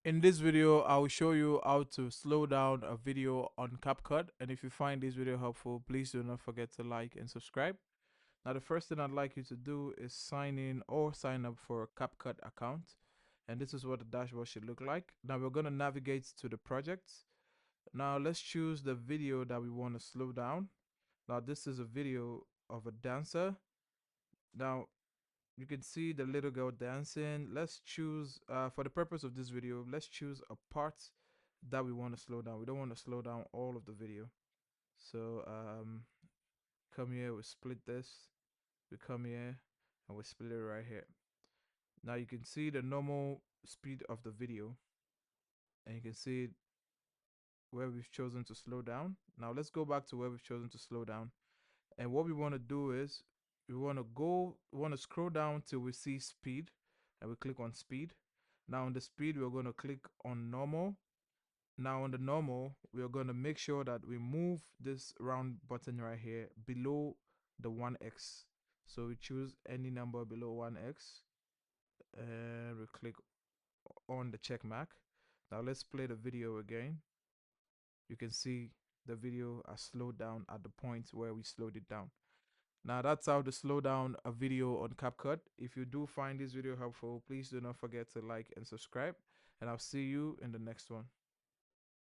In this video, I will show you how to slow down a video on CapCut. And if you find this video helpful, please do not forget to like and subscribe. Now, the first thing I'd like you to do is sign in or sign up for a CapCut account. And this is what the dashboard should look like. Now, we're going to navigate to the projects. Now, let's choose the video that we want to slow down. Now, this is a video of a dancer. Now, you can see the little girl dancing. Let's choose, for the purpose of this video, let's choose a part that we want to slow down. We don't want to slow down all of the video. So come here, we split this. We come here and we split it right here. Now you can see the normal speed of the video, and you can see where we've chosen to slow down. Now let's go back to where we've chosen to slow down. And what we want to do is we want to scroll down till we see speed, and we click on speed. Now on the speed, we're going to click on normal. Now on the normal, we're going to make sure that we move this round button right here below the 1x. So we choose any number below 1x and we click on the check mark. Now let's play the video again. You can see the video has slowed down at the point where we slowed it down. Now that's how to slow down a video on CapCut. If you do find this video helpful, please do not forget to like and subscribe, and I'll see you in the next one.